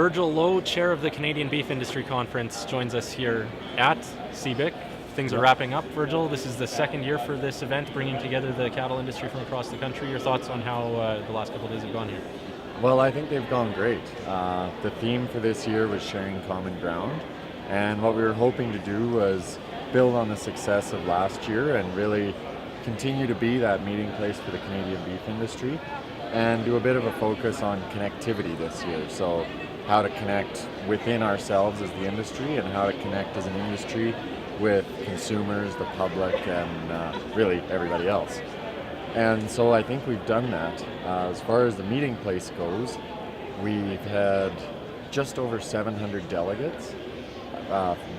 Virgil Lowe, chair of the Canadian Beef Industry Conference, joins us here at CBIC. Things are wrapping up, Virgil. This is the second year for this event, bringing together the cattle industry from across the country. Your thoughts on how the last couple of days have gone here? Well, I think they've gone great. The theme for this year was sharing common ground, and what we were hoping to do was build on the success of last year and really continue to be that meeting place for the Canadian beef industry and do a bit of a focus on connectivity this year. So how to connect within ourselves as the industry and how to connect as an industry with consumers, the public, and really everybody else. And so I think we've done that. As far as the meeting place goes, we've had just over 700 delegates,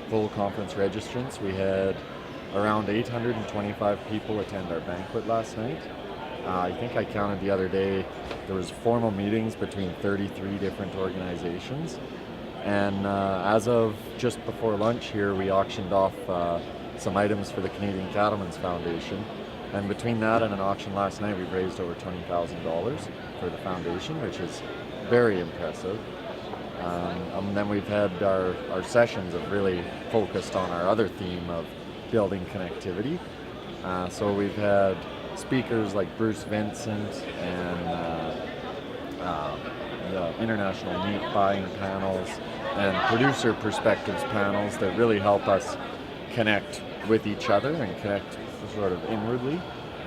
full conference registrants. We had around 825 people attend our banquet last night. I think I counted the other day, there was formal meetings between 33 different organizations. And as of just before lunch here, we auctioned off some items for the Canadian Cattlemen's Foundation. And between that and an auction last night, we've raised over $20,000 for the foundation, which is very impressive. And then we've had our sessions have really focused on our other theme of building connectivity. So we've had speakers like Bruce Vincent and the International Meat Buying panels and producer perspectives panels that really help us connect with each other and connect sort of inwardly.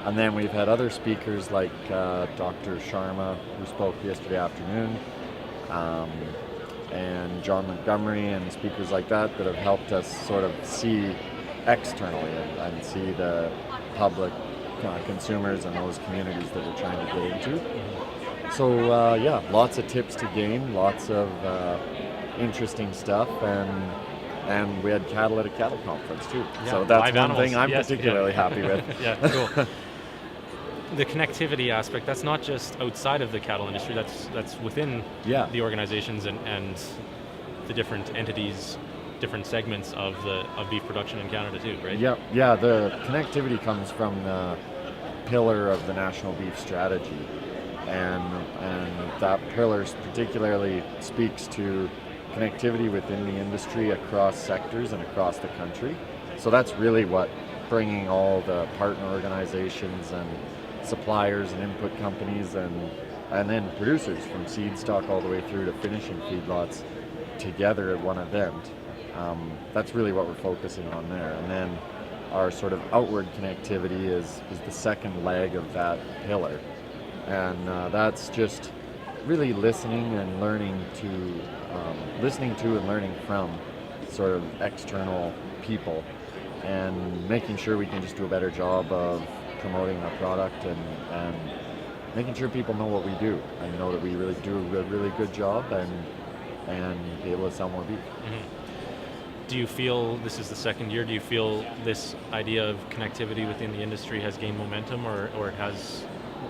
And then we've had other speakers like Dr. Sharma, who spoke yesterday afternoon, and John Montgomery and speakers like that that have helped us sort of see externally and see the public consumers and those communities that we're trying to get into. So yeah, lots of tips to gain, lots of interesting stuff, and we had cattle at a cattle conference too. Yeah, so that's one animals. thing I'm particularly happy with. Yeah, cool. The connectivity aspect, that's not just outside of the cattle industry, that's within the organizations and the different entities, different segments of beef production in Canada too, right? Yeah, the connectivity comes from the pillar of the National Beef Strategy, and that pillar particularly speaks to connectivity within the industry across sectors and across the country. So that's really what bringing all the partner organizations and suppliers and input companies and then producers from seed stock all the way through to finishing feedlots together at one event. That's really what we're focusing on there. And then our sort of outward connectivity is the second leg of that pillar. And that's just really listening and learning to and learning from sort of external people and making sure we can just do a better job of promoting our product and making sure people know what we do and know that we really do a really good job and be able to sell more beef. Mm-hmm. Do you feel, this is the second year, do you feel this idea of connectivity within the industry has gained momentum or it has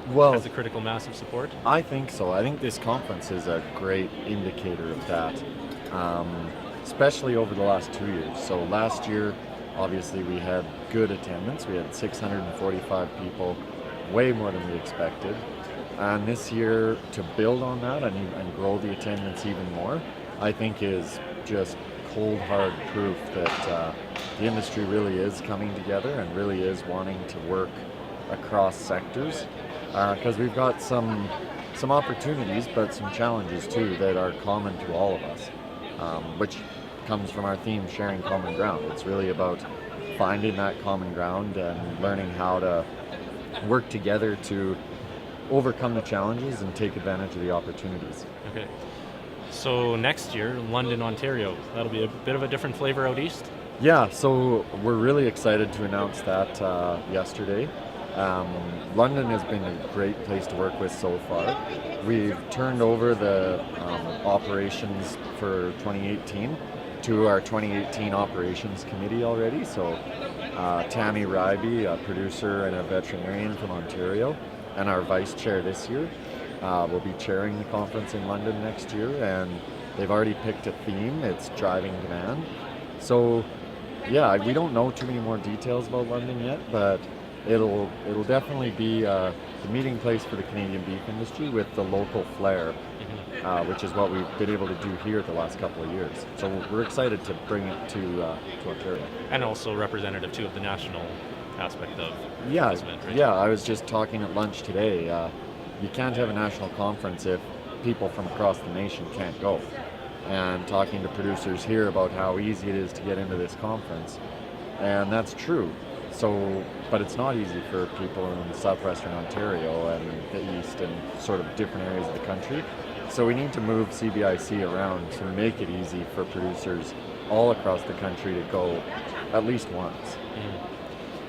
a critical mass of support? I think so. I think this conference is a great indicator of that, especially over the last 2 years. So last year, obviously, we had good attendance. We had 645 people, way more than we expected. And this year, to build on that and grow the attendance even more, I think is just cold, hard proof that the industry really is coming together and really is wanting to work across sectors. Because we've got some opportunities, but some challenges too that are common to all of us, which comes from our theme, sharing common ground. It's really about finding that common ground and learning how to work together to overcome the challenges and take advantage of the opportunities. Okay. So next year, London, Ontario, that'll be a bit of a different flavor out east? Yeah, so we're really excited to announce that yesterday. London has been a great place to work with so far. We've turned over the operations for 2018 to our 2018 operations committee already. So Tammy Ryby, a producer and a veterinarian from Ontario, and our vice chair this year, will be chairing the conference in London next year, and they've already picked a theme. It's driving demand. So yeah, we don't know too many more details about London yet, but it'll definitely be the meeting place for the Canadian beef industry with the local flair. which is what we've been able to do here the last couple of years. So we're excited to bring it to Ontario. And also representative too of the national aspect of Yeah, this event, right? yeah. I was just talking at lunch today. You can't have a national conference if people from across the nation can't go. And talking to producers here about how easy it is to get into this conference, and that's true. So, but it's not easy for people in southwestern Ontario and the east and sort of different areas of the country. So we need to move CBIC around to make it easy for producers all across the country to go at least once.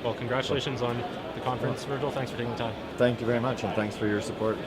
Well, congratulations on the conference, Virgil. Thanks for taking the time. Thank you very much, and thanks for your support.